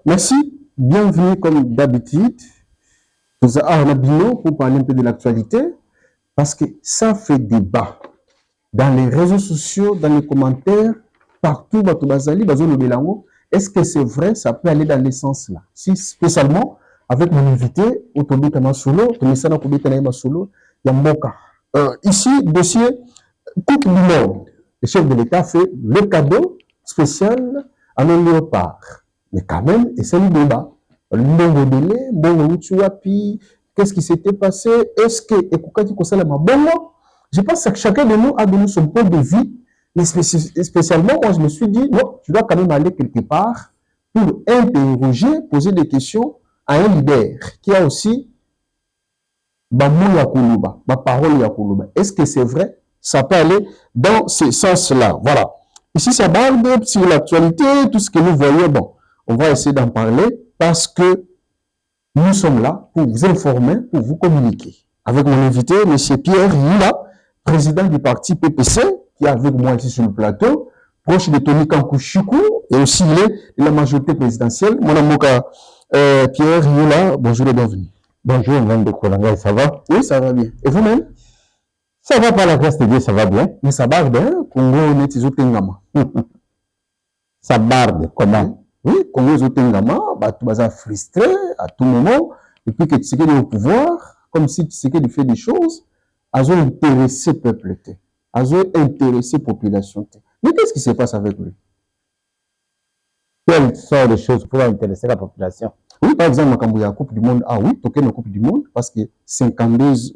merci. Bienvenue comme d'habitude. Nous avons pour parler un peu de l'actualité parce que ça fait débat. Dans les réseaux sociaux, dans les commentaires, partout, est-ce que c'est vrai, ça peut aller dans les sens là? Si, spécialement, avec mon invité, Otobita Masolo, Tomisana Kobita Masolo, Yamboka. Ici, dossier Coupe du Monde. Le chef de l'État fait le cadeau spécial à nos léopards. Mais quand même, et c'est le débat. Le délai, qu'est-ce qui s'était passé? Est-ce que je pense que chacun de nous a donné son point de vue, mais spécialement, moi, je me suis dit, non, tu dois quand même aller quelque part pour interroger, poser des questions à un leader qui a aussi ma parole Yakuluba. Est-ce que c'est vrai? Ça peut aller dans ce sens-là. Voilà. Ici, ça barbe sur l'actualité, tout ce que nous voyons. Bon, on va essayer d'en parler parce que nous sommes là pour vous informer, pour vous communiquer. Avec mon invité, M. Pierre Yula, président du parti PPC, qui est avec moi ici sur le plateau, proche de Tony Kankushiku, et aussi il est de la majorité présidentielle. Mon ami Pierre Yula, bonjour et bienvenue. Bonjour, Mme de Kolanga, ça va? Oui, ça va bien. Et vous-même? Ça va par la grâce de Dieu, ça va bien. Mais ça barde, hein? Congo Netizotengama. Ça barde, comment? Oui, Congo Netizotengama, tu vas frustré à tout moment. Et puis que tu sais qu'il est au pouvoir, comme si tu sais qu'il fait des choses, à intéresser le peuple, à intéresser la population. Mais qu'est-ce qui se passe avec lui? Quelles sont les choses pour intéresser la population? Oui, par exemple, quand il y a la Coupe du Monde, ah oui, toquer la Coupe du Monde, parce que 52,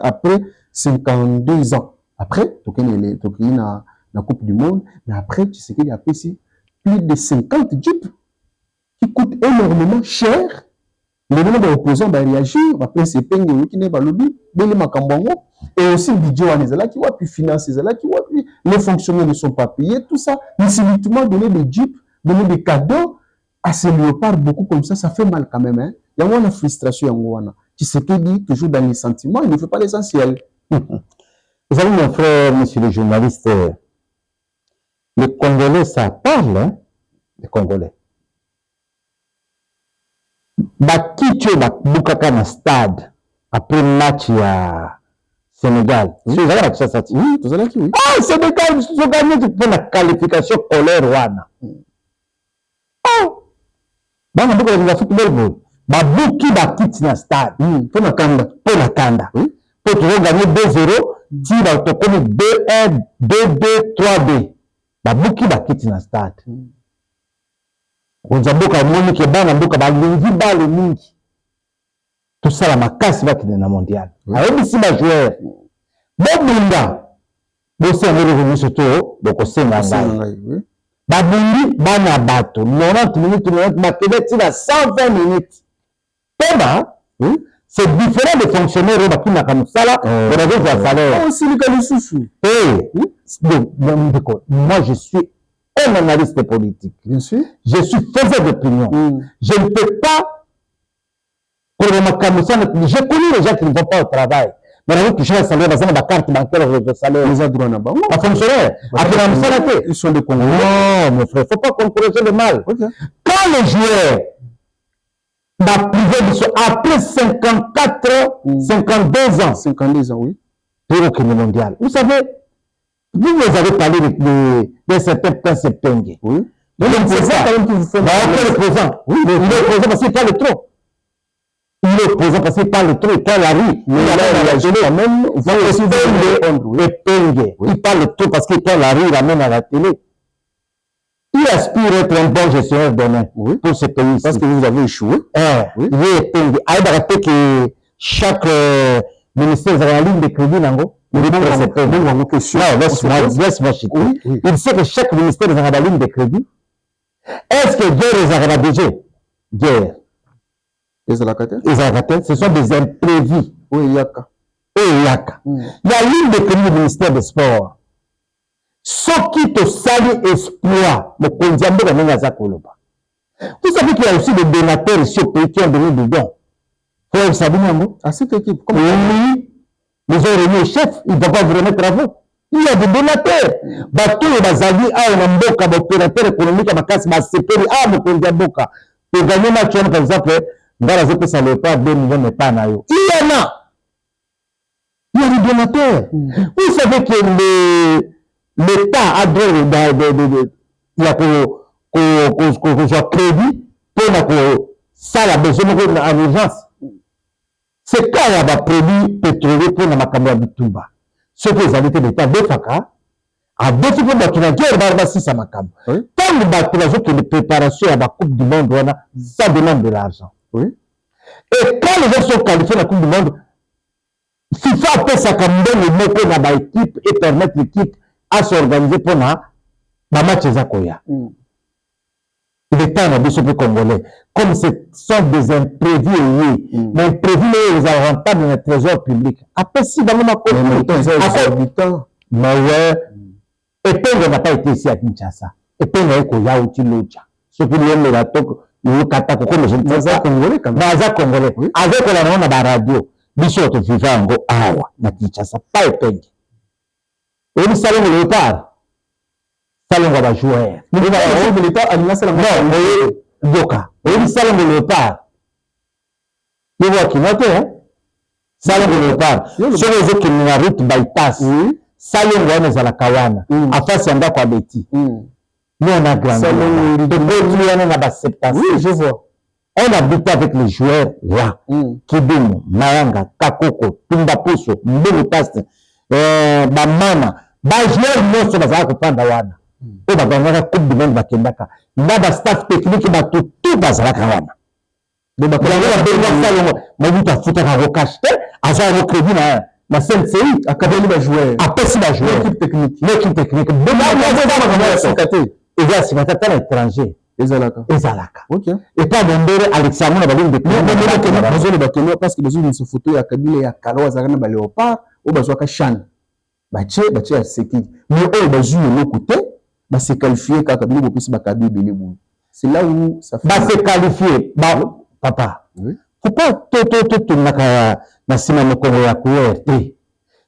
après 52 ans, après, toquer la Coupe du Monde, mais après, tu sais qu'il y a plus de 50 jeeps qui coûtent énormément cher. Les gens de l'opposition vont réagir, après c'est peine qui n'est pas lobby, et aussi le budget qui va puis financer, les fonctionnaires ne sont pas payés, tout ça, mais c'est uniquement donner des jeeps, donner des cadeaux à ces léopards, beaucoup comme ça fait mal quand même. Hein? Il y a une frustration. Tu sais qu'il dit toujours dans les sentiments, il ne fait pas l'essentiel. Vous savez, mon frère, monsieur le journaliste, les Congolais, ça parle, hein? Les Congolais. Bakitio bakbukaka na stade après match à Sénégal. Oui, tout ça là qui oui. Ah, Sénégal, ils ont gagné pour la qualification colère wana. Oh! Bana buka la football ball. Babuki bakiti na stade. Pour la kanda. Oui. Pour tu gagner 2-0, tu vas te connaître 2-1, 2-2, 3-2. Babuki bakiti na stade. Onzamboka moni ke bana mboka balingi bale mingi. Tout ça la makasi bakine na mondial. Ayebisi ba joueur. Bobinda. Bosi ngere revenu surtout bokosenga ngai. Babindi bana bato 90 minutes makede tina 120 minutes. Toba, c'est différent des fonctionnaires qui n'a comme ça là, on a vu la salaire. Oh, c'est le cas de Soussou. Moi je suis un analyste politique. Bien sûr. Je suis faiseur d'opinion. Je ne peux pas pour je connais les gens qui ne vont pas au travail. Mais on a vu que je salaire dans ma carte bancaire de salaire. Les adroits là-bas. Pas fonctionnaire. Ils sont des Congolais. Non, mon frère, il ne faut pas encourager le mal. Okay. Quand les joueurs après 54 ans, 52 ans. 52 ans, oui. Pour le mondial. Vous savez, vous avez parlé de certains princes Pengue. Oui. Donc, c'est ça quand même que vous faites. Il est présent. Oui, il est présent parce qu'il parle trop. Il est présent parce qu'il parle trop. Il parle la rue. Mais il a quand même. Il parle trop parce qu'il parle la rue, il l'amène à la télé. Il aspire à être un bon gestionnaire demain pour ce pays. Parce que vous avez échoué. Oui. Il est Pengue. Il a rappelé que chaque ministère a une ligne de crédit. Laisse-moi chier. Il sait que chaque ministère a une ligne de crédit. Est-ce que guerre les budget? Guerre. Les alacataires? Les alacataires, ce sont des imprévus. Oui, Yaka. Il y a ligne de crédit du ministère des Sports. Ce qui te salue espoir, le Kondiambo de Mengaza Koloba. Vous savez qu'il y a aussi des donateurs ici au pays qui ont donné du don. À cette équipe, oui, ils ont remis au chef, ils ne vont pas vous remettre à vous. Il y a des donateurs. Bato bazali a un mboka opérateur économique makasi ba sepeli a mokonzi mboka. Pour gagner match par exemple, ngala zepe ça le pas 2 millions de pas na yo. Il y en a. Il y a des donateurs. Vous savez que l'État a droit il y a que crédit pour ça la besoin en urgence. C'est quand il y a des produits pétroliers pour la makambo bitumba. Ce que les habitants d'État défaka a défini pour la guerre barbasi sa makambo. Tant que les préparations à la Coupe du Monde, ça demande de l'argent. Oui. Et quand les gens sont qualifiés à la Coupe du Monde, FIFA peut s'accommoder le mot dans l'équipe et permettre l'équipe à s'organiser pour la match Zakoya. L'État n'a pas de Congolais. Comme ce sont des imprévus, mais imprévus, ils ont rentable dans le trésor public. Après, si dans le moment, et puis, n'a pas été ici à Kinshasa. Et puis, il y a eu un Locha. Ce qui est le bateau, le Katako, comme je ne sais pas, Congolais. Avec la radio, Bichot, tu vivais en go, na Kinshasa, pas épingle. Et nous savons le retard. Salon va jouer. Mais l'État a mis ça non, Doka. Oui, salon de léopard. Tu vois qui note, hein? Salon de léopard. Sur les autres qui nous route bypass. Salon va à la Kawana. À face yanda kwa beti. Nous on a grandi. Salon de Beti, on a acceptation. Oui, je vois. On habite avec les joueurs là. Kidumu, Mayanga, Kakoko, Tumba Puso, Mbulu Taste, Bamana. Bajoueur monso bazala kopanda wana. Et la Coupe du Monde bakendaka. Là ba staff technique ba tout bazalaka wana. Donc ba la benga ma buta futaka rokaste, aza recrédit na CNCI académie ba joueur. Après ba joueur l'équipe technique. L'équipe technique. Donc là sikate. Et là sikata à l'étranger. Ezalaka. OK. Et pas Dembele Alexandre na balingi de non besoin de bakeno parce que besoin de se photo ya Kabila ya Kalo azana ba léopard ou bazwaka Chan. Bache à sécurité. Mais eux bazou le côté ba se qualifier ka Kabila bopisi ba Kabila belebou. C'est là où ça fait ba se qualifier ba papa. Oui. Faut pas tout na sima moko ya kuerte.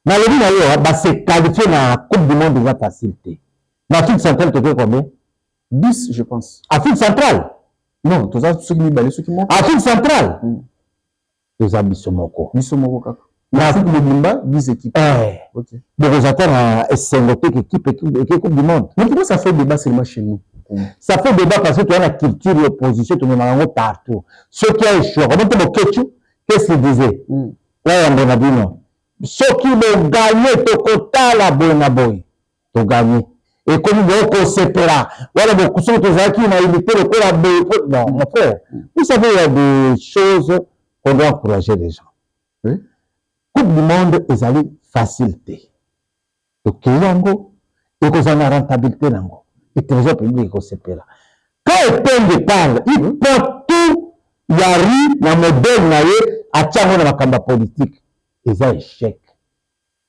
Na lebi na yo ba se qualifier na Coupe du Monde déjà facilité. Na Afrique centrale tu fais combien? 10 je pense. Afrique centrale? Non, tous ceux qui balé ceux qui montent. Afrique centrale. Les Bisomoko. Bisomoko kaka. Na Afrique Mobimba 10 équipes. OK. Donc vous attendez à SNGT équipe Coupe du Monde. Mais pourquoi ça fait débat seulement chez nous? Ça fait débat parce que tu as la culture de l'opposition, tu es partout. Ceux qui ont échoué, comment tu qu'est-ce qu'ils disaient? Ouais, on a dit non. Ceux qui ont gagné, tu as la bonne boy. Tu as gagné. Et comme on se paiera. Voilà, beaucoup de gens qui ont évité le coup à boy. Non, mon frère. Vous savez, il y a des choses qu'on doit encourager les gens. Oui. Coupe du Monde, ils allaient facilité. Donc, yango, et qu'ils ont la rentabilité nango. Et trésor public qu'on se paiera. Quand il parle, il prend tout, il y a ri, la modèle, à tchamo na makamba politique. Ils ont échec.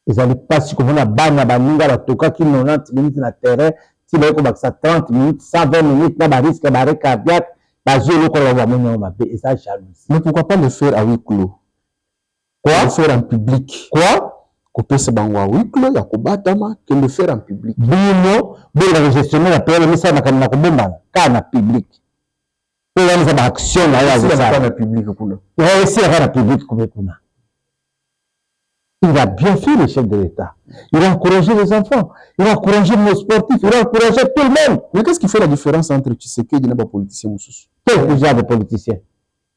Ils allaient passer comme on a banna baninga, la toka qui 90 minutes na terrain, si vous avez 30 minutes, 120 minutes, là, bah risque d'arrêt cardiaque, bah je le crois va mener ma paix, et ça jalousie. Mais pourquoi pas le faire à huis clos? Quoi? Le faire en public. Quoi? Couper ce bango à huis clos, ya kobatama, que le faire en public. Bino, la gestionnaire la paix, mais ça n'a qu'à bomba, qu'à public. Pour la mise en action, là, il y a pas public, il va essayer à faire public, comme il a bien fait le chef de l'État. Il a encouragé les enfants. Il a encouragé nos sportifs. Il a encouragé tout le monde. Mais qu'est-ce qui fait la différence entre Tshisekedi et les politiciens? Quel genre de politiciens?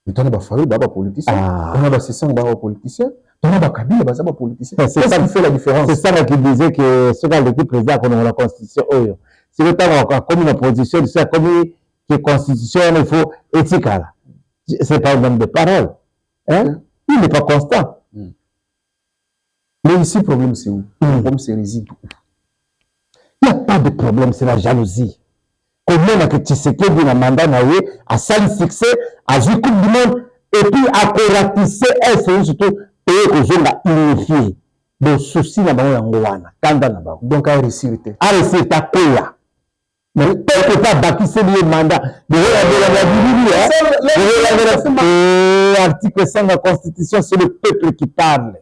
Mais tu as des Farouk, des politiciens. Tu as des Sessang, des politiciens. Tu as des Kabila, des politiciens. Qu'est-ce qui fait la différence? C'est ça qui disait que ce gars l'équipe président qu'on a la constitution. C'est le temps comme une opposition, c'est comme une constitution, il faut éthique. C'est pas le même de parole. Hein? Il n'est pas constant. Mais ici, le problème, c'est où? Le problème, c'est résidu. Il n'y a pas de problème, c'est la jalousie. Comment que Tshisekedi a mandat à 5 succès, à 8 Coupe du Monde, et puis à ratisser un série surtout, et aux gens à unifier. Donc, souci n'a pas eu donc, à réussir. À réussir, à quoi? Mais peut-être pas bâti ce mandat. L'article 5 de la Constitution, c'est le peuple qui parle.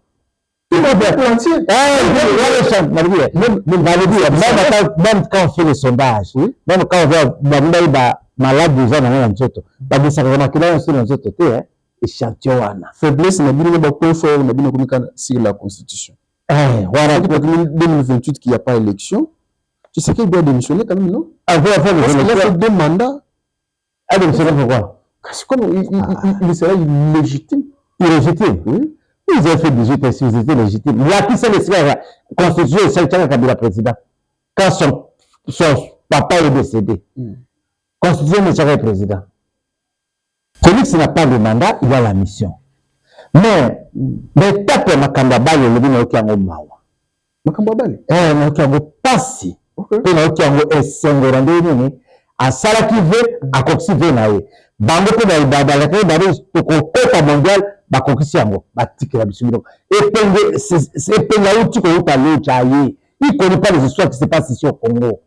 Même quand on fait les sondages, même quand on voit malade déjà dans la nzoto, ça remarque là aussi dans nzoto te échantillon. Faiblesse n'a pas de point fort, n'a pas sur la constitution. Voilà, 2028 qu'il n'y a pas élection, tu sais qu'il doit démissionner quand même, non? Parce qu'il a fait 2 mandats. Ah, démissionner pourquoi? Parce qu'il serait illégitime. Illégitime? Oui. Ils ont fait 18 ans, ils étaient légitimes. Il y a qui s'est laissé la constitution et celle qui a Kabila président. Quand son papa est décédé, constitution n'est jamais président. Félix n'a pas de mandat, il a la mission. Mais l'étape de Makambabali, le bin okiango mawa. Makambabali? Okiango passi. Et okiango esengo randeni a sala qui veut a koksi veut nae. Bango ko ba la kay baro to ko mondial ba kokisi yango ba tikela bisubiro. Et penge c'est penge uti ko utalo chaye. Il connaît pas les histoires qui se passent ici au Congo.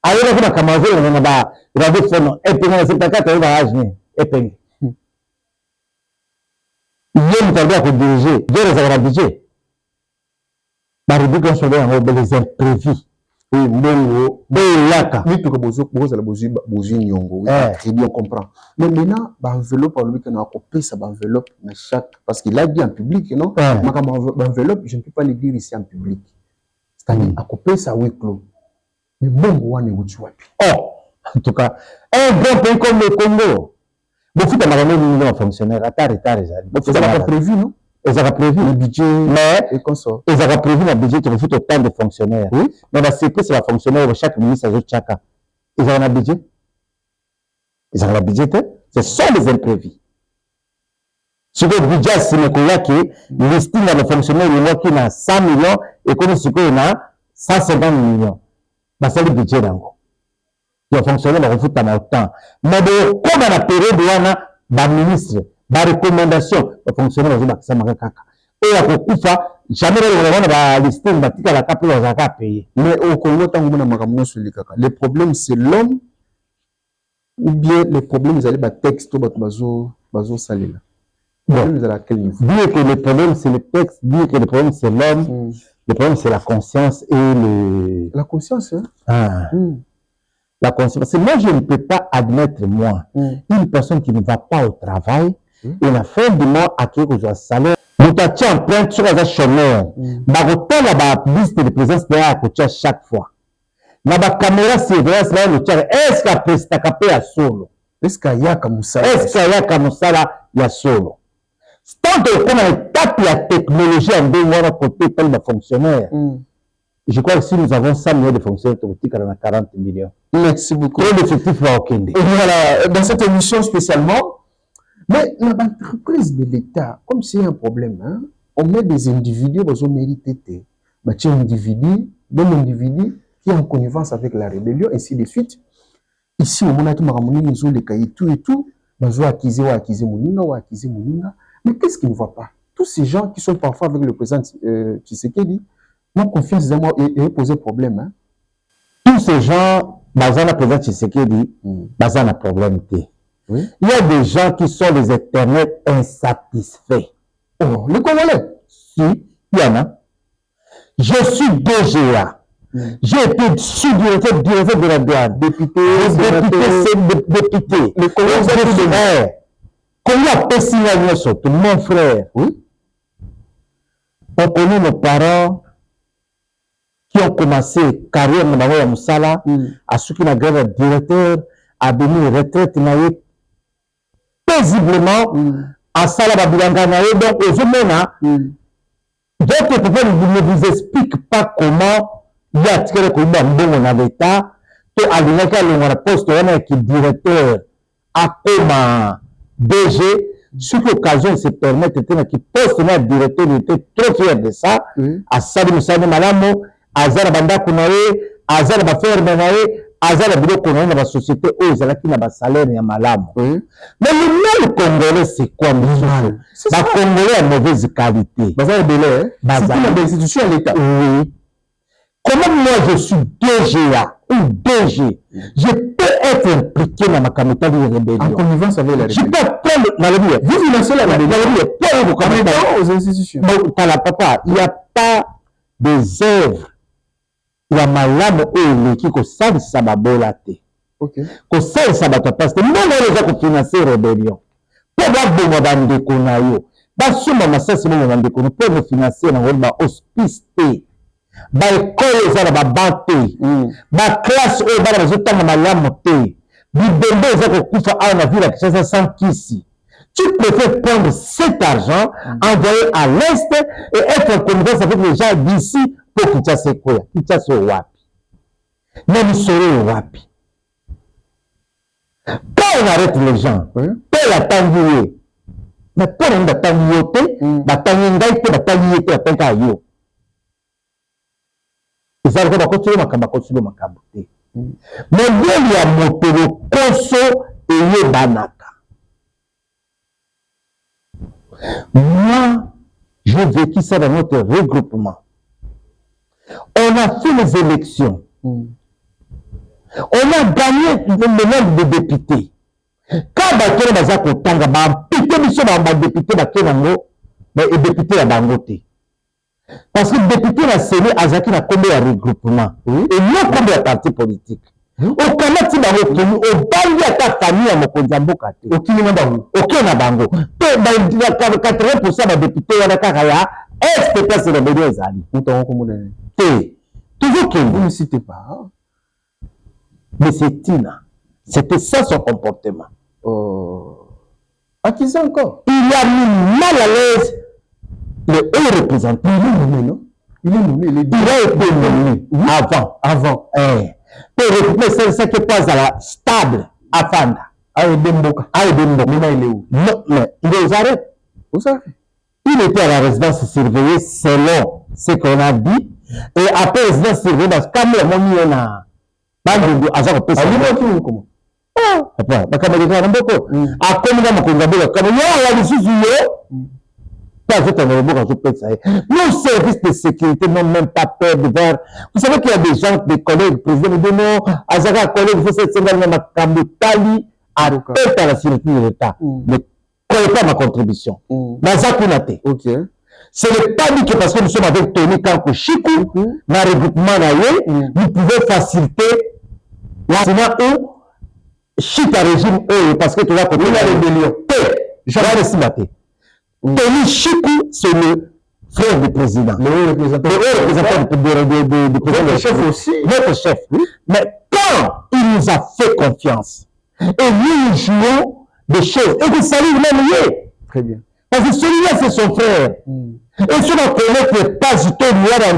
Ailleurs kuna kamazo on ba radio fono et penge c'est pas ka ba ajne et penge. Il y a un diriger, il y a un budget. La rubrique on se voit en les imprévus. Oui, mbongo, yaka. Ni to ko bozo la bozo nyongo. Très bien comprend. Mais maintenant, ba enveloppe lui qu'on a coupé ça ba enveloppe mais chaque parce qu'il a dit en public non. Ma comme enveloppe, je ne peux pas le dire ici en public. C'est-à-dire à couper ça oui clos. Mais mbongo wane wuti wapi. Oh, en tout cas, un grand pays comme le Congo. Beaucoup de marins fonctionnaires, à tard. Ils n'avaient pas prévu, non? Ils avaient prévu le budget, mais ils avaient prévu le budget qui reflète autant de fonctionnaires. Oui. Mais c'est que c'est la fonctionnaire, chaque ministre a chacun. Ils avaient un budget. Ils avaient un budget, ce sont des imprévus. Ce que le budget, c'est que le listing de fonctionnaires, il y a qui a 100 millions et qu'on ce qu'il y a 150 millions. C'est le budget d'ango. Les fonctionnaires ne refoutent pas autant. Mais comme dans la période où on a des ministres, des recommandations, les fonctionnaires ne sont pas caca. Et à Kokufa, jamais on va lister une bâtisse à la cape, on va payer. Mais au Congo, tant qu'on a marqué sur les caca. Le problème, c'est l'homme ou bien le problème, c'est les textes, bazo salé là. Le problème, c'est à quel niveau? Dire que le problème, c'est le texte, dire que le problème, c'est l'homme, le problème, c'est la conscience et le. La conscience, hein? La conscience. Parce que moi, je ne peux pas admettre, moi, une personne qui ne va pas au travail, et la fin du mois, à qui que je salaire, nous t'attends en plein sur les chômeurs. Barotan la liste de présence de à côté chaque fois. La caméra surveillance là, le tient. Est-ce qu'à presta capé à solo? Est-ce qu'il y a comme ça? Est-ce qu'il y a comme ça là, il y a solo? Tant que on a étape la technologie en deux mois à côté tel de fonctionnaire. Je crois que si nous avons 100 millions de fonctionnaires politiques, on a 40 millions. Merci beaucoup. Et l'effectif va au Kende. Et voilà, dans cette émission spécialement, mais l'entreprise de l'État, comme c'est un problème, hein, on met des individus qui ont mérité. Un individu qui est en connivence avec la rébellion, ainsi de suite. Ici, on a tout les cahiers, tout et tout. Ils ont acquisé Mouninga. Mais qu'est-ce qu'ils ne voient pas? Tous ces gens qui sont parfois avec le président Tshisekedi, mon confiance en moi est posé problème. Hein? Tous ces gens, basant la président Tshisekedi, basant la problème. Oui. Il y a des gens qui sont des éternels insatisfaits. Oh, les Congolais? Si, il y en a. Je suis DGA. J'ai été sous-directeur de la douane. Député. Les Congolais. Comment appelle mon frère? Oui. On connaît nos parents qui ont commencé carrière dans la Moussala, à ceux qui ont grève directeur, à venir retraite paisiblement, à Sala Babilanga, donc aux hommes, d'autres personnes ne vous expliquent pas comment il y a tiré comme bon dans l'État, que à l'État, poste qui est directeur, à comme DG, sur l'occasion se permettre qui poste le directeur, il était trop fier de ça, à Sali Moussane Malamo, à Zara Banda Kounaye, à Zara Baferme Naye, à Zara Bilo Kounaye dans la société, où ils ont un salaire et un malamo. Mais le mal congolais, c'est quoi, monsieur? Le congolais a mauvaise qualité. C'est une institution à l'État. Oui. Comment moi je suis DGA? ou DG, je peux être impliqué dans ma caméra de rébellion. En connivence avec la Je rébellion. peux prendre dans la vie. Vous financez la rébellion aux institutions. Papa, il n'y a pas des œuvres. Il y a malade qui ko ça ça va bolate. OK. Ko ça va parce que même les gens qui financer rébellion. Pour voir bon bande konayo. Ba suma masasi mo bande kono pour nous financer na ba hospice té. Ba école za ba banté. Ba classe o ba na zotanga malamu té. Bibembe za ko kufa a na ville qui sans kisi. Tu préfères prendre cet argent, envoyer à l'Est et être en connivence avec les gens d'ici pour Kinshasa Koya. Kinshasa Wapi. Même Soro Wapi. Quand on arrête les gens, pour la tanguer, mais pour on la tanguer, la tanguer, pour la tanguer, la tanguer. Ils arrivent à continuer ma caboté. Mais il y a mon polo, conso et le banaka. Moi, j'ai vécu ça dans notre regroupement. On a fait les élections. On a gagné le nombre de députés. Quand on a fait les députés à Bangote. Parce que le député a séné à Zaki a combien de regroupement et non combien de partis politiques. Au Canada, tu vas retenir au Bali à ta famille à Mokonjambo Kate. Aucun n'a bango. 80% des députés à la Karaya, est-ce que c'est le meilleur Zali? Toujours qu'il vous ne citez pas. Mais c'est Tina. C'était ça son comportement. À qui c'est encore? Il a mis mal à l'aise le haut représentant. Il est nommé, non? Il est nommé. Il a été nommé avant. Pour recruter celle qui passe à la stable à Fanda. À Edemboka. Maintenant, il est où? Non, mais il est aux arrêts. Où ça? Il était à la résidence surveillée selon ce qu'on a dit. Et après la résidence surveillée, parce que quand il y a un Bandu, à ça, on comment? Après, parce que les gens beaucoup. À comme dans mon congrès, comme il y a la décision, pas juste un robot quand je peux ça. Nos services de sécurité n'ont même pas peur de voir. Vous savez qu'il y a des gens, des collègues, président, de non, à Zaka, collègue, vous savez, c'est ma Kambutali, à tête à la sécurité de l'État. Ne croyez pas ma contribution. Dans Zakunate. OK. Ce n'est pas dit que parce que nous sommes avec Tony Kanko Chikou, dans le regroupement, nous pouvons faciliter l'enseignement ou chita régime parce que tu vas continuer la rébellion. Je vais laisser la tête. Tony Chikou, c'est le frère du président. Le représentant du président. Votre chef aussi. Notre chef. Mais quand il nous a fait confiance, et nous jouons des choses, et vous savez même lié. Très bien. Parce que celui-là, c'est son frère. Et si on connaît pas du tout,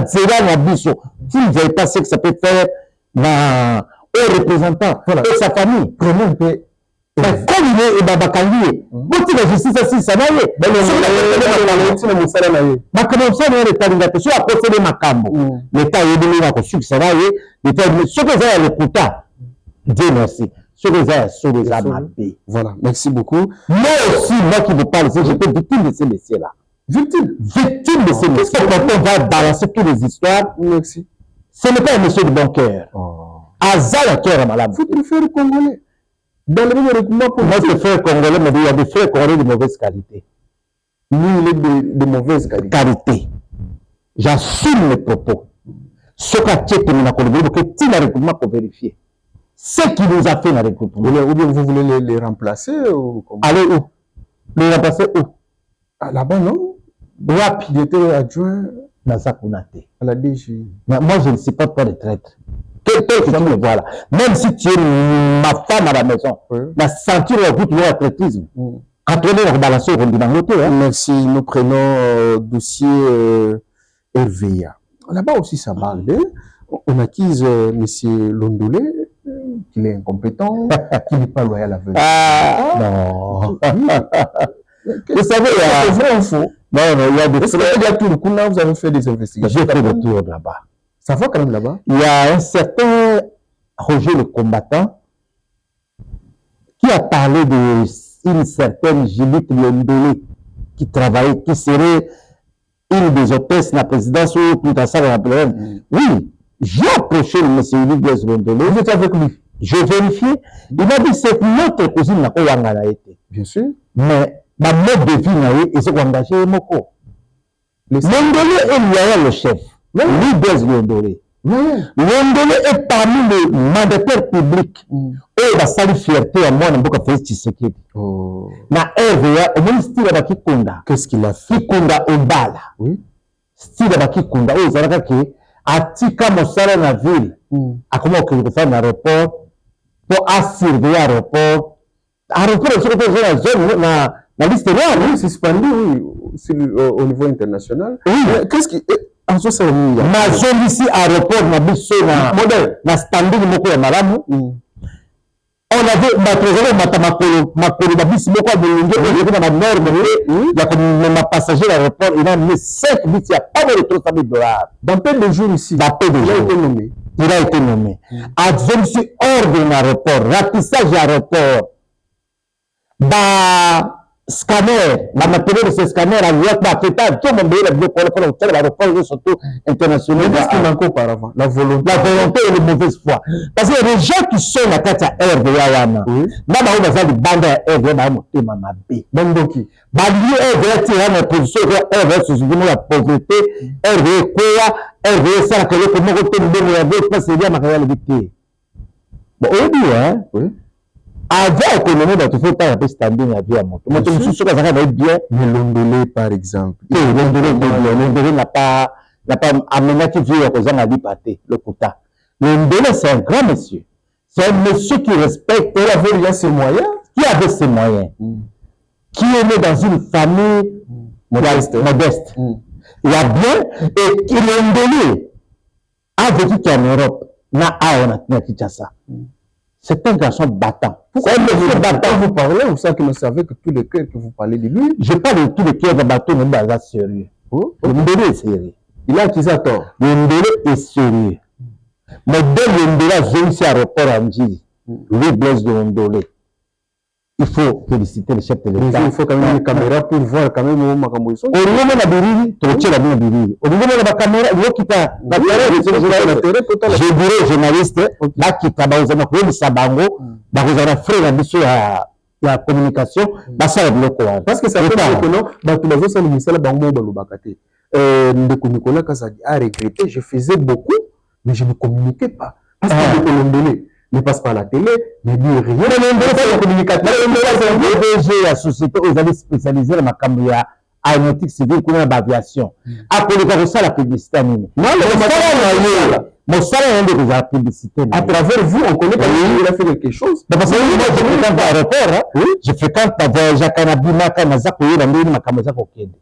si vous n'avez pas ce que ça peut faire au représentant et sa famille, prenez un peu. Comme il est Babakangi, vous avez la justice aussi, ça va y aller. L'État est devenu la construction, ça va y aller. L'État est devenu ce que ça le quota. Dieu merci. Ce que ça sur les amabés. Voilà, merci beaucoup. Moi aussi, moi qui vous parle, j'étais victime de ces messieurs-là. Victime de ces messieurs. Quand on va balancer toutes les histoires, merci. Ce n'est pas un monsieur de bon cœur. Azal cœur à malade. Vous préférez Congolais. Dans le même regroupement pour moi, je frère congolais, mais il y a des frères congolais de mauvaise qualité. Lui, il est de mauvaise qualité. J'assume mes propos. Ce qu'a fait pour nous, que tu as regroupement pour vérifier. Ce qui nous a fait dans le regroupement. Ou bien vous voulez les remplacer ou comment? Allez où? Les remplacer où? Là-bas, non? Rapide. Il était adjoint à la DG. Mais moi, je ne suis pas de traître. Tel que tu me vois là. Même si tu es ma femme à la maison, la ceinture au bout de l'athlétisme. Quand on est rebalancé, on dit dans l'autre. Merci. Nous prenons dossier RVA. Là-bas aussi, ça parle. On accuse M. Londolé, qu'il est incompétent, qu'il n'est pas loyal à venir. Non. Vous savez, c'est vrai ou faux? Non, il y a des frères. Vous avez fait des investigations. J'ai fait le tour là-bas. Ça va quand même là-bas? Il y a un certain Roger le combattant qui a parlé d'une certaine Judith Londolé qui serait une des hôtesses de la présidence ou tout à ça, on appellerait. Oui, J'ai approché le monsieur Louis Blaise Londolo. Vous êtes avec lui? J'ai vérifié. Il m'a dit c'est notre cousine n'a pas été. Bien sûr. Mais ma mode de vie, il s'est engagé Moko. Londolo est le chef. Louis Blaise Londolo. Londolo est parmi les mandataires publics. Et la salle fierté à moi, Namboka Félix Tshisekedi. Na RVA, au moins style à Kikunda. Qu'est-ce qu'il a fait? Kikunda Obala. Oui. Style à Kikunda. Oh, ils ont dit Atika Mosala na ville. A comment que vous faites l'aéroport pour assurer l'aéroport. L'aéroport, c'est la zone, la liste noire. Oui, c'est suspendu, oui, au niveau international. Oui. Qu'est-ce qui. En ce sens, ma zone ici, aéroport, ma biso, na standing, moko ya malamu. On avait ma trésor, ma bis, beaucoup de ma norme, il y a comme ma passager à l'aéroport, il a mis 5 bits, il n'y a pas de $300,000. Dans peu de jours ici, dans peu de jours, il a été nommé. À zone ici, hors de l'aéroport, ratissage aéroport, bah, scanner, la matériel de ce scanner, à l'ouest, bah, fait pas, tout le monde est là, pour l'aéroport, surtout international. Qu'est-ce qui manque auparavant? La volonté. La volonté et la mauvaise foi. Parce que les gens qui sont la carte à RVA, même on va faire des bandes à RVA, même on m'a B. Même donc, bah, RVA tire en position, RVA se souvient de la pauvreté, RVA quoi, RVA ça, que le comment on peut nous donner, parce que c'est bien ma réalité. Bon, on dit, hein, oui. Avant l'économie, il faut pas un standing à vie à mon tour. Moi, je suis sûr que ça va être bien. Mais Londolé, par exemple. Londolé n'a pas amené qui vit à cause de la vie pâtée, le quota. Londolé, c'est un grand monsieur. C'est un monsieur qui respecte. Il avait déjà ses moyens. Qui avait ses moyens. Qui est né dans une famille modeste. Il a bien. Et qui Londolé a vécu en Europe. On a Kinshasa. C'est un garçon battant. Pourquoi vous parlez, vous savez que tous les cœurs que vous parlez de lui. Je parle de tous les cœurs de bateau, mais il est sérieux. Le Ndolé est sérieux. Il a accusé à tort. Le Ndolé est sérieux. Mais dès le Ndolé a réussi à report à Ndjiri, lui blesse de Ndolé. Il faut féliciter le chef de l'État. Il faut quand même une caméra pour voir quand même où Makambo sont. Au niveau de la Biriri, tu retiens la Biriri. Au niveau de la caméra, il faut qu'il t'a. Je dirais journaliste, là qui t'a basé dans le Sabango, dans le frère la mission à la communication, ça est bloqué. Parce que ça fait que non, dans tous les autres ministères, Bango Balobakate. Nicolas Kazadi a regretté, je faisais beaucoup, mais je ne communiquais pas. Parce que le Colombais ne passe pas à la télé, ne dit rien. Le communicateur, la société, ils allaient spécialiser dans ma caméra aéronautique civile pour l'aviation. Après, la publicité. Non, mon salaire est de la publicité. À travers vous, on connaît qu'il a fait quelque chose. Parce que moi, je fréquente l'aéroport, je fréquente la voyage à Kanabima, Kanazako, ma caméra Kokede.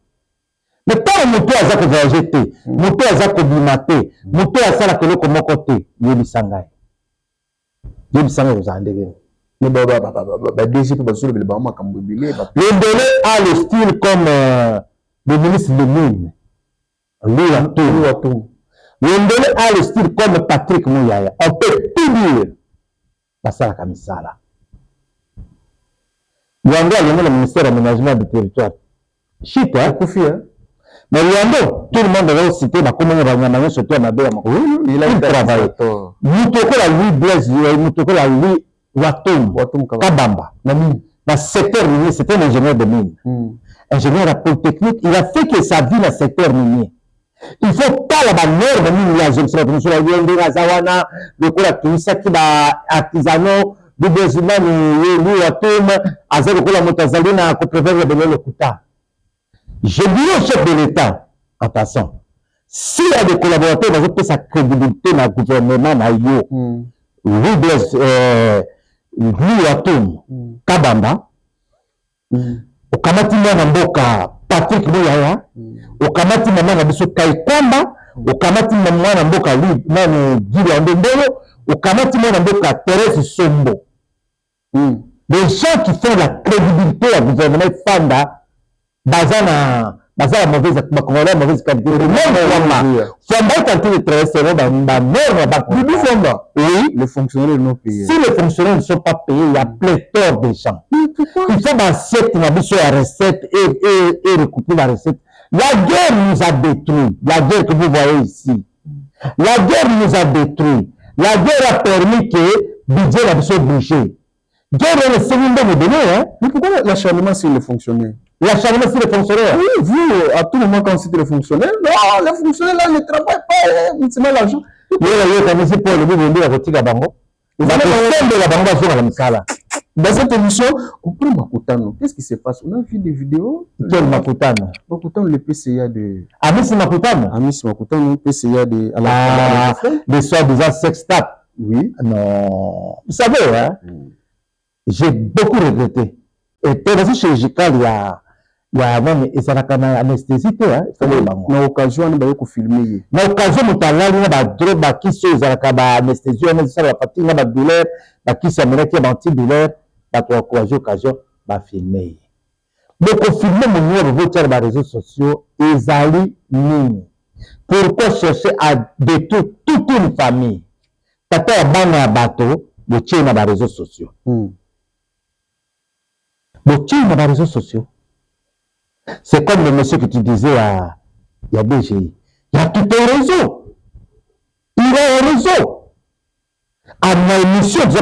Mais tant que moto a zako voyager te, moto a zako bimate, moto a sala kelo komo kote, yebisangai. Yebisangai vous en dégagez. Mais DG pour le Bama Kamboubilé. Le Ndolé a le style comme le ministre de Mine. Lui a tout. Le Ndolé a le style comme Patrick Mouyaya. On peut tout dire. Passala Kamisala. Luando a le ministère de l'aménagement du territoire. Chite, hein? Koufi, hein? Mais Luando, tout le monde va citer comment on va y surtout à Mabé. Oui, il a travaillé. Moutoko la lui Blaise, Moutoko la lui Watum Kabamba. Dans secteur minier, c'était un ingénieur de mine. Ingénieur à polytechnique, il a fait que sa vie dans le secteur minier. Il faut pas la bannière de mine, il y a je sais sur la Yende, la Zawana, le coup la Tunisa qui va artisanaux, du Bézouman, lui Watum, Azel, le coup la Montazalina, qu'on préfère le Kouta. Je dis au chef de l'État, en passant, s'il y a des collaborateurs dans toute sa crédibilité dans le gouvernement, lui Blaise, lui Atom, Kabamba, Okamati Mwana Mboka, Patrick Mouyaya, Okamati Mwana Biso Kaikwamba, Okamati Mwana Mboka, lui, Guy Andembolo, Okamati Mwana Mboka, Thérèse Sombo. Les gens qui font la crédibilité à gouvernement Fanda, Bazana mauvaise qualité. Fanda est en train de traverser dans norme. Oui, les fonctionnaires non payés. Si les fonctionnaires ne sont pas payés, il y a pléthore de gens. Il faut assiette la recette et recouper la recette. La guerre nous a détruits. La guerre que vous voyez ici. La guerre nous a détruits. La guerre a permis que budget a soit bougé. Guerre est le second de nous donner, hein. Mais pourquoi l'acharnement sur les fonctionnaires? L'acharnement sur les fonctionnaires. Oui, vous, à tout moment, quand c'est les fonctionnaires, non, les fonctionnaires là ne travaillent pas, c'est mal l'argent. Dans cette émission, on prend Makutano. Qu'est-ce qui se passe? On a vu des vidéos. Quel Makutano? Makutano, le PCA de. Amis Makutano? Amis Makutano, le PCA de. Les soi-disant sex-tap. Oui. Non. Vous savez, hein? J'ai beaucoup regretté. Et thérapie chirurgicale, il y a même anesthésie, hein? Na occasion, on va filmer. Na occasion, on a drogue qui se anesthésie, on a la fatigue, on a douleur, qui se amène qui est antidouleur, occasion, va filmer. Donc, au filmer, mon numéro sur les réseaux sociaux, ils allaient nini. Pourquoi chercher à détruire toute une famille? Tata bana bateau, de tient dans les réseaux sociaux. Le tient dans les réseaux sociaux. C'est comme le monsieur que tu disais à DGI. Il y a tout un réseau. Il a un réseau. À ma émission, il y a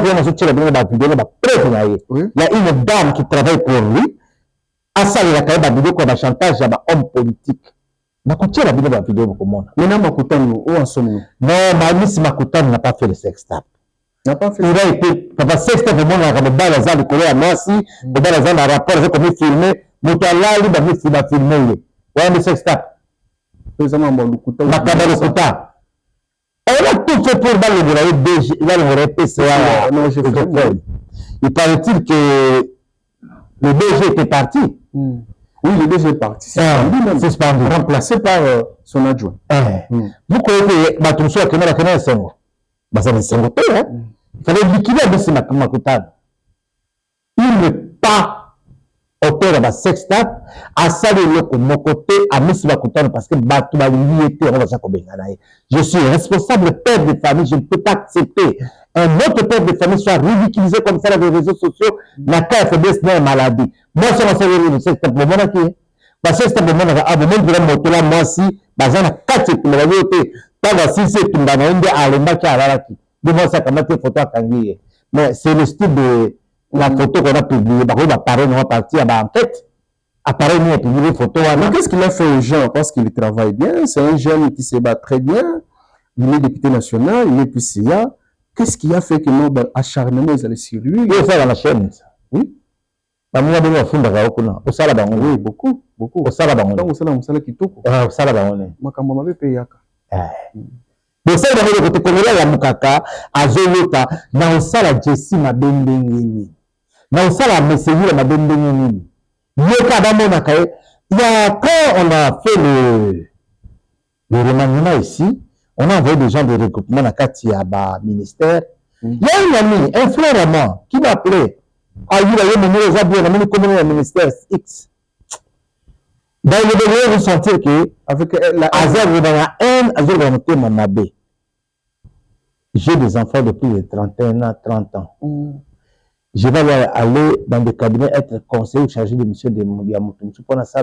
une dame qui travaille pour lui. À ça, il y a une vidéo comme un chantage à un homme politique. Makutano la vidéo pour moi. Maintenant, Makutano, où en sommes-nous? Non, Manis Makutano n'a pas fait le sextape. N'a pas fait. Il a été, papa, sextape, au monde, on a le balazan de Corée à Nancy, le balazan d'un rapport, c'est comme il filmé. Moutala, il va filmer. Ouais, mais sextape. Présentement, Makutano. Makaba le Kouta. On a tout fait pour le PCA. Non, j'ai fait. Il paraît-il que le DG était parti. Oui, le DG est parti. C'est suspendu. Remplacé par son adjoint. Vous croyez que Batumso a connu la connaître Sengo? Ça ne s'en va pas. Il fallait liquider M. Makutano. Il n'est pas auteur de sextape à saluer mon côté à M. Makutano parce que je suis responsable père de famille, je ne peux pas accepter un autre père de famille soit ridiculisé comme ça dans les réseaux sociaux. La KFBS n'est une maladie. Moi, je suis un sextape de mon acquis. Parce que c'est un moment de la moto là, moi aussi, dans un quatre qui me l'a dit, pas si c'est une banane de Alemba qui a la qui. De moi, ça comme une photo à Kangui. Mais c'est le style de la photo qu'on a publiée. Par contre, appareil, on va partir à l'enquête. Appareil, on a publié une photo. Mais qu'est-ce qu'il a fait aux gens? Parce qu'il travaille bien. C'est un jeune qui se bat très bien. Il est député national, il est PCA. Qu'est-ce qui a fait que nos acharnements allaient sur lui? Il est fait dans la chaîne. Oui. Oui, beaucoup. Au Salabango. Donc, c'est là, on sait qui tout. Au Salabango. Makamba m'avait payé. Le seul moment où tu connais la Mukaka, à Zolota, dans le salle Jessie m'a donné. Dans le salle Messéville m'a donné. Il y a quand on a fait le remaniement ici, on a envoyé des gens de regroupement à Katia ministère. Il y a un ami, un frère à moi, qui m'a appelé. Ah, il a eu mon numéro, il a mis le ministère X. Dans le devez ressentir que, avec la Azar, il y a un Azar dans le mon abbé. J'ai des enfants depuis les 31 ans, 30 ans. Je vais aller dans des cabinets, être conseiller ou chargé de mission de Yamutum. Pour ça,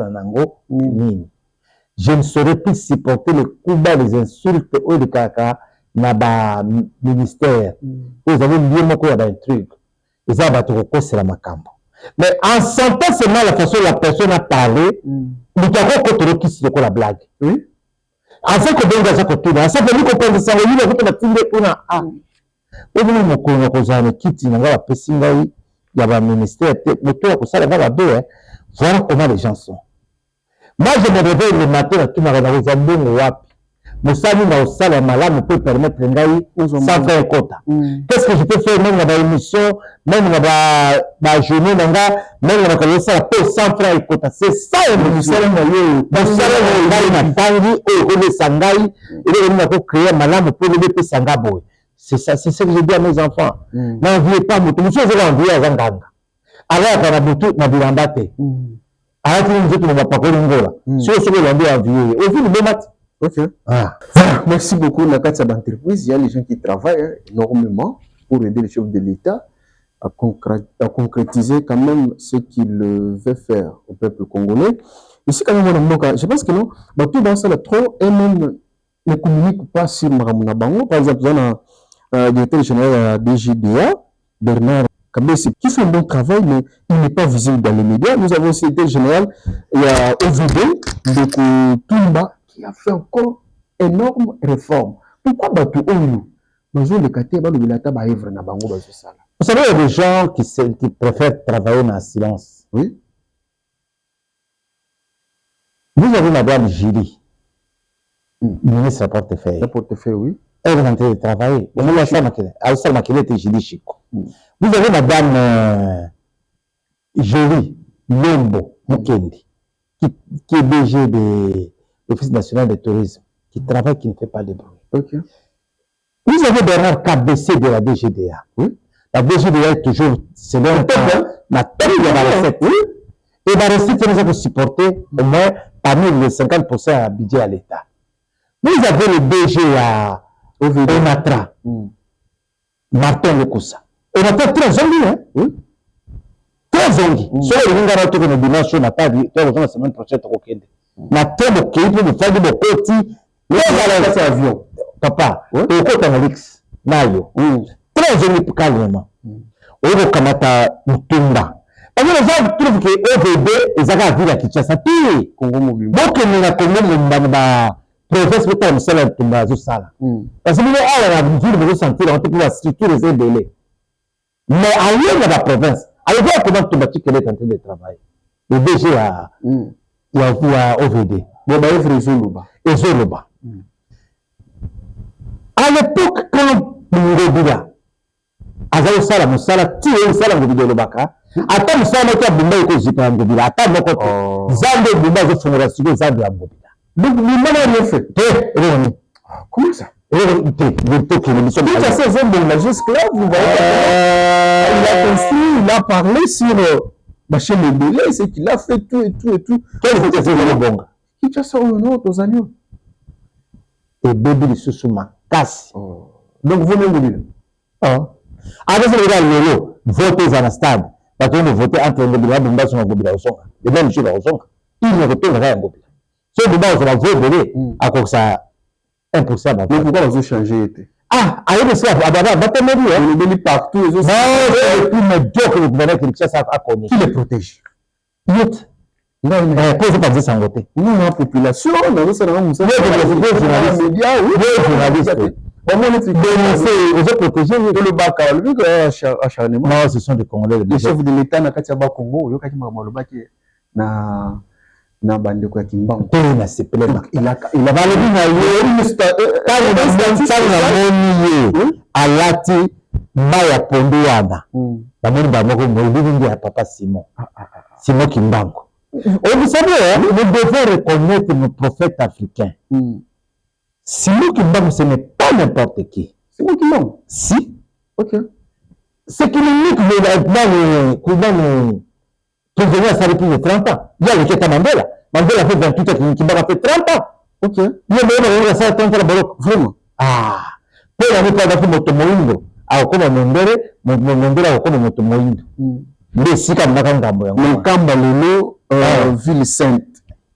je ne saurais plus supporter les coups bas, les insultes ou les caca dans le ministère. Vous avez oublié mon cours dans un truc. Et ça va te recourir la macambo. Mais en sentant seulement la façon dont la personne a parlé, nous avons contrôlé qui c'est la blague. Oui. En ce que bien dans ce côté, en ce que nous comprenons ça, nous avons fait la fille pour un A. Vous voulez me connaître, vous quitte, nous avons la pessinga, il y a un ministère, mais toi, ça, là, va deux, voilà comment les gens sont. Moi, je me réveille le matin, tout m'a regardé, vous avez un wap. Nous sommes dans le salle, malade, nous pouvons permettre sans faire un quota. Qu'est-ce que je peux faire même dans l'émission, même dans la journée, même dans la connaissance, la paix sans faire un quota. C'est ça, le salaire, le salaire, le tangi, le sangai, il faut créer malade pour le paix sangaboy. C'est ça, c'est ce que je dis à mes enfants. N'enviez pas, monsieur, je vais envier à Zanganga. Alors, on a beaucoup, on a bilambate. Alors, nous ne va pas faire une gola. Si on se veut l'envier à envier, au vu de mat. Ok. Merci beaucoup, Nakatsa d'entreprise. Il y a les gens qui travaillent énormément pour aider les chefs de l'État à concrétiser quand même ce qu'ils veulent faire au peuple congolais. Ici, quand même, je pense que non, tout dans ça, trop, et même ne communiquent pas sur Maramuna Bango. Par exemple, on a le directeur général de la DGDA, Bernard Kabessi, qui fait un bon travail, mais il n'est pas visible dans les médias. Nous avons aussi le directeur général, il y a OVD, de Toumba, qui a fait encore énorme réforme. Pourquoi Batu Oyo? Vous savez, il y a des gens qui préfèrent travailler dans le silence. Oui. Vous avez Madame Gili, ministre de portefeuille. Le portefeuille, oui. Elle est en train de travailler. Vous avez Madame Jolie Lombo Mukendi, qui est DG de l'Office national de tourisme, qui travaille, qui ne fait pas de bruit. Ok. Vous avez Bernard KBC de la DGDA. Oui. La DGDA est toujours, selon la tête de la recette. Oui. Et la recette, nous avons supporté au moins parmi les 50% à budget à l'État. Vous avez le DG à Onatra, Martin Lekoussa. Onatra, très zombi, hein? Oui. Très zombi. Soit le Lingara, tout le dimanche, on a pas dit, la semaine prochaine, on a très beau pays pour nous faire des beaux petits. C'est avion. Papa, et au côté de l'X, Nayo. Très zombi pour calmement. Au Kamata, Mutumba. Et les gens trouvent que OVD, ils ont vu la Kinshasa. Puis, Congo mobile. Donc, il y a Congo mobile. Province peut être seul en Tumba, tout ça. Parce que nous, on a vu le sentir, on peut pouvoir structurer les délais. Mais ailleurs dans la province, alors voir comment Tumba est en train de travailler. Le DG a OVD. Il y a Zoluba. Et Zoluba. À l'époque, quand Ngobila, Azaï Sala Moussala, tué Sala Ngobila Lobaka, attends Moussala qui a bombé et Kozika Ngobila, attends Mokoto, Zande Bumba, je ferai la suite, Zande Ngobila. Donc, il n'a rien fait. Comment ça? Il a fait un bon esclave, vous voyez. Il a construit, il a parlé sur chez les délais, c'est qu'il a fait tout et tout et tout. Quel était le bon? Qui t'a sorti aux agneaux? Et bébé de Sousouma, casse. Donc, vous-même, vous dites. Avec ce gars, votez dans le stade. Parce qu'on vote entre le Bobila et le Bobila. Les mêmes choses, il ne retourne rien au Bobila. Ce Bobila, on va voter à cause ça 1%. Mais pourquoi vous changez? Avec ça, on est partout. Non, c'est le plus médiocre que le gouvernement qui a connu. Qui les protège? Youth. Non, mais pourquoi pas dire sans voter? Nous, la population, nous avons journalistes. Vous êtes protégés, vous êtes le bac acharnement. Non, ce sont des Congolais. Les chefs de l'État, na Katia Congo, il y a na bande kwa Kimbangu. Il a alati maya pondoana. Bamoni bamoko molingi ya papa Simon. Simon Kimbangu. Vous savez, nous devons reconnaître nos prophètes africains. Simon Kimbangu, ce n'est pas n'importe qui. Simon Kimbangu? Si. Ok. C'est qu'il est dans prisonnier à plus de 30 ans. Il y a le Keta Mandela. Mandela fait 28 ans, Kimbangu a fait 30 ans. Ok. Il y a le 30 ans, vraiment. Pour la vie, il y a Moto Moindo. Comme Mandela, comme Moto Moindo. Mais si comme Nakangambo. Kambalolo, ville sainte.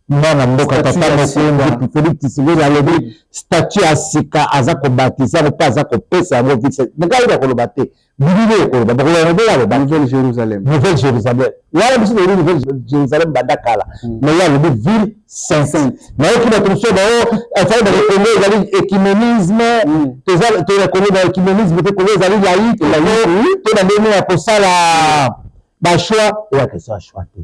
Mwana mboka papa mokonzi Félix Tshisekedi alobi statut ya sika aza kobatiza ko pas aza kopesa yango vite ngai na koloba te bibile ko ba ko na ba Nouvelle Jérusalem. Nouvelle Jérusalem wala biso de Nouvelle Jérusalem badakala mais ya le ville sainte mais qui va trouver ba il faut reconnaître les écuménisme te reconnaître l'écuménisme te connaître les laïcs te na ndenge ya kosala ba choix ya que ça choix te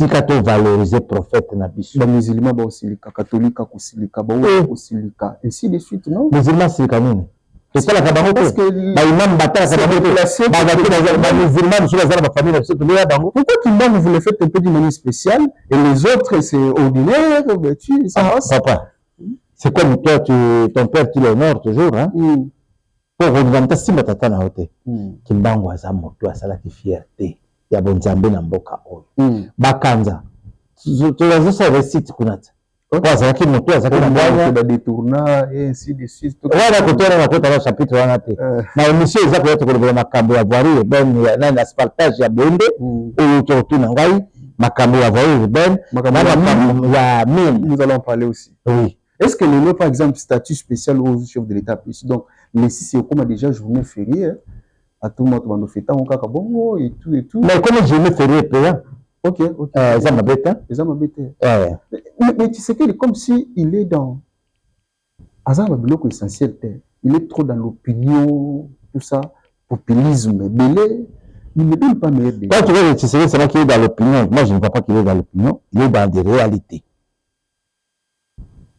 Tikato valoriser prophète na biso. Les musulmans ba osilika, catholique kosilika, ba osilika, ainsi de suite, non? Musulmans silika nini? Et ça la kabango parce que ba imam batala kabango placé ba musulmans sur la famille de ce là bango. Pourquoi Kimbangu vous le faites un peu d'une manière spéciale et les autres c'est ordinaire, tu ça papa. C'est comme toi ton père tu l'honores toujours hein. Pour revenir si matata na hote. Kimbangu azamoto asala ki fierté. Ya bonzambe na mboka oyo bakanza tunazo sa recite kunata kwa zaki moto azaki na bwana ba détourna et ainsi de suite wala kotona na kota na chapitre wana te na émission ezako ya tokolobela makambo ya voirie ben na asphaltage ya bonde oyo totuna ngai makambo ya voirie ben makambo ya mine nous allons parler aussi oui Est-ce que le par exemple, statut spécial aux chefs de l'État ici, donc, mais si c'est comme déjà journée fériée, à tout le monde, on fait tant, on a bon, et tout, et tout. Mais comme journée fériée, payant. Ok. Ça m'embête. Ça m'embête. Mais tu sais qu'il est comme si il est dans. Azam a bloc essentiel. Il est trop dans l'opinion, tout ça, populisme, belé. Il ne donne pas meilleur. Quand tu vois, tu sais, c'est vrai qu'il est dans l'opinion. Moi, je ne vois pas qu'il est dans l'opinion. Il est dans des réalités.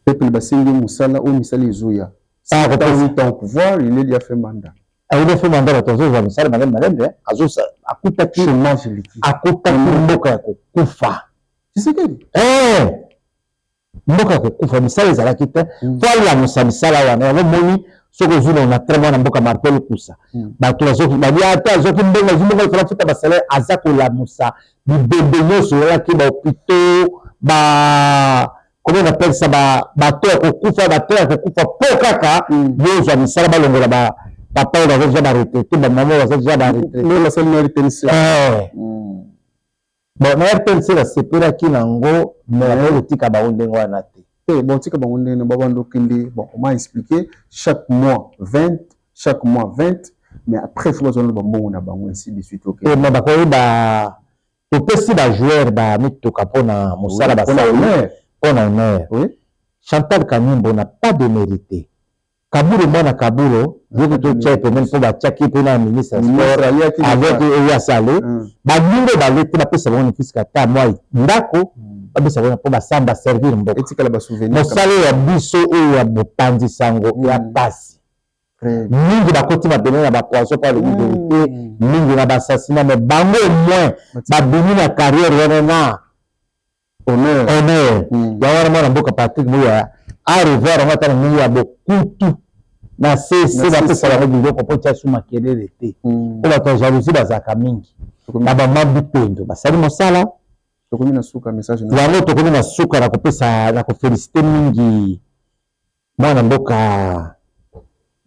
Peuple Bassingé Moussala ou Missali Zouya. Ça a été au pouvoir, il a fait mandat. Il a fait mandat, attention, il va Moussala, madame, à coup de chômage liquide. À coup de mboka kufa. Tu sais qu'il mboka kufa, Moussala, ils allaient quitter. Toi, la Moussala, on a moni. Ce que vous avez très bien en martel kusa. Bah tu as zoki, bah il y a ta zoki mbonga, zimboga il faut faire ta salaire azako la Moussa. Du bébé sur là qui va au pito, bah comment on appelle ça, bah toi kufa, pour kaka, yo zo misala ba longola ba papa on va déjà arrêter, tout maman va déjà arrêter. Non la seule mérite bon na RTNC la sepela ki nango mais le tika ba ondengo wana te. Bon, tu sais bon, on m'a expliqué chaque mois 20, mais après, il faut que on a ainsi de suite. Et mais tu peux si la joueur mitokapona musala on a honneur. Oui. Chantal Kanimbo n'a pas de mérité. Kaburo mwana Kaburo, je te check même pour la tchaki pour la ministre avec Yasalé. Badingo balete na pesa bon fils kata moi ndako. Babisa bona po basamba servir mboka etika la ba souvenir mosala ya biso oyo ya bopanzi sango ya pasi mingi bakoti babene na bapoisson par l'égalité mingi na bassassinat mais bango au moins babini na carrière wana na honneur ya wana mwana mboka Patrick Muya a revoir ngata na Muya bokutu na cc bapesa bango biloko po tia suma kelele te po bato jalousie bazaka mingi na bamambi pendo basali mosala tokomi na suka message na yango tokomi na suka na kopesa na koféliciter mingi mwana mboka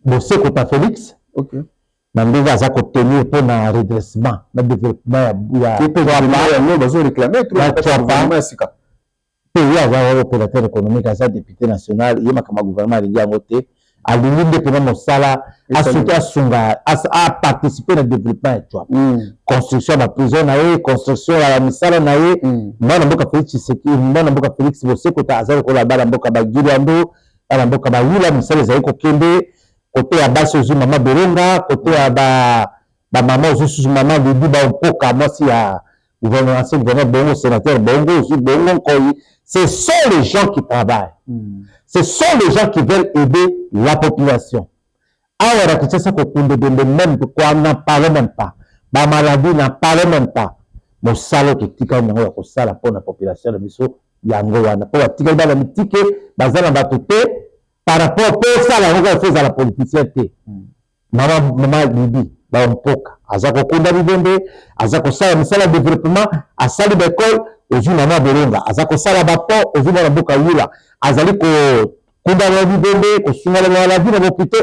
Boseko ta Félix na ndenge aza kotenir mpo na redressement na développement ya no bazo réclamer tout ya sika pe ye aza opérateur économique aza député national ye makambo ya gouvernement alingi yango te alingi nde mpena mosala asuki asunga aparticiper na développement ya Tchwapa construction ya baprison na ye construction ya misala na ye mwana mboka Félix Tshisekedi mwana mboka Félix Boseko ta aza lokola bana mboka bagiliando bana mboka bawila misala ezali kokende kote ya basi ozwi mama Berenga kote ya bamama ozwi susu mama Lidi bampoka mwasi ya ancien gouverneur Bongo sénateur Bongo ozwi Bongo Nkoyi. Ce sont les gens qui travaillent. Ce sont les gens qui veulent aider la population. Alors, que ça même quoi n'en parle même pas. Ma maladie n'en parle même pas. Mon salaire qui tika n'ango ya kosala pour la population de biso yango wana pour tika ba la mitike bazala batoté par rapport à ça la ngo fait à la politicité. Mama Bibi ba mpoka azako kunda bibende azako sala misala développement asali d'école ozu mama Berenga azako sala bapo ozu na mboka yula azali ko kunda na bibende ko singala na la vie na hôpital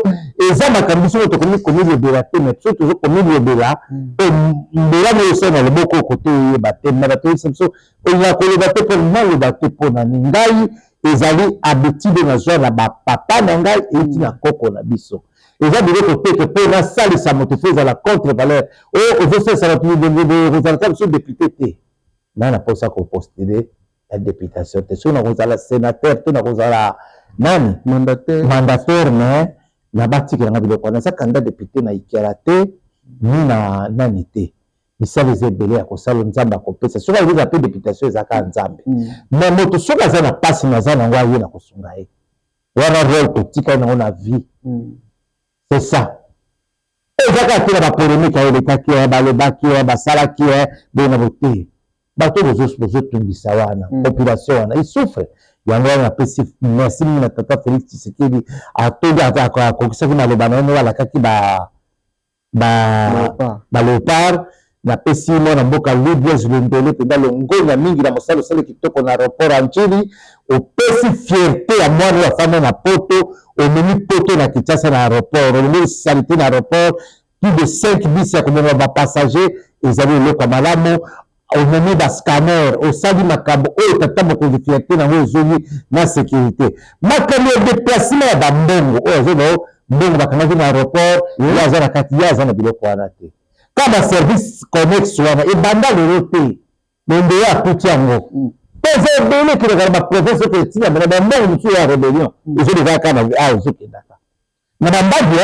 eza makambo so to komi komi bela te mais so to komi bela pe mbela mo se na leboko kote batem na bato so oya ko le bato pour moi le bato pour na ngai ezali habitude na zo na ba papa na ngai eti na koko na biso. Et ça veut dire que pour la salle, ça m'a fait à la contre-valeur. Oh, je sais, ça va plus de résultats sur le député. Là, on a pas ça qu'on postulé la députation. Tu sais, on a la sénateur, tu as la mandataire, mais la bâtie qui a un ça candidat député na ikerate, ni na nanité. Mais ça les ébélés à cause de Nzamba compétence. Sur les appels députation, ils ont Nzambe. Mais moto sur la zone passe na zone en voyé na kosungae. Wana rôle petit quand on a vie. C'est ça. Et ça quand il y a la polémique avec les kaki, le baki, salaki, bien voté. Bateau les autres tungisawana, population ils souffrent. Il y a un peu merci na tata Félix Tshisekedi a tout à quoi ça qui m'a le banane la kaki léopard na pesi mo na mboka Libya zulendele pe dans le ngonya mingi na mosalo sale kitoko na aéroport Anchili au pesi fierté ya mwana ya femme na poto au menu poto na Kinshasa na aéroport au menu salité na aéroport plus de 5 bis ya komema ba passager ezali le kamalamu omoni ba scanner osali makambo oyo tata mokonzi fierté nango ezongi na sécurité makambo ya déplacement ya bambongo oyo azoba mbongo bakangaki na aéroport ye aza na kati ye aza na biloko wana te ka baservice connexe wana ebanda lelo te mende ye akuti yango mpe eza ebele keleka na baprovince oyo etina na bambongo mosusu ya rébellion ezoleka kaka na ezokendaka na bambadi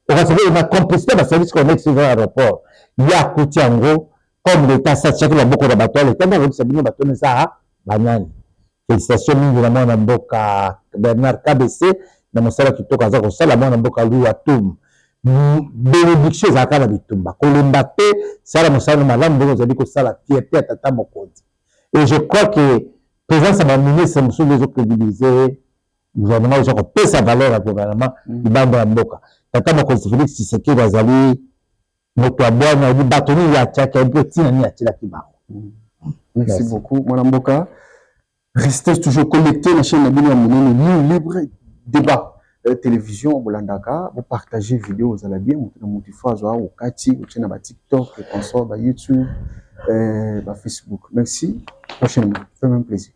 okasaka na complicité baservice connexe eza na aéroport ye akuti yango comme l'État s'achète la beaucoup de bateaux, l'État n'a pas de bateaux, ça, banane. Félicitations, mingi na mwana mboka Bernard KBC, na mosala kitoko aza kosala mwana mboka lui atum. Bénédiction za kana bitumba. Kolemba te, sala mosala malamu bongo zali kosala fierté à tata mokonzi. Et je crois que présence à ma ministre monsieur les autres crédibiliser gouvernement ils ont payé sa valeur à gouvernement ibamba mboka. Tata mokonzi Félix Tshisekedi azali moto abwana di batoni ya tchaka un peu tina ni atila kibao. Merci beaucoup mon mboka. Restez toujours connectés à la chaîne Nabino Monene libre débat télévision Bolandaka, vous partagez vidéo vous allez bien monter mon tifazo au Kati, au channel TikTok, console, YouTube, Facebook. Merci. Prochainement. Ça fait même plaisir.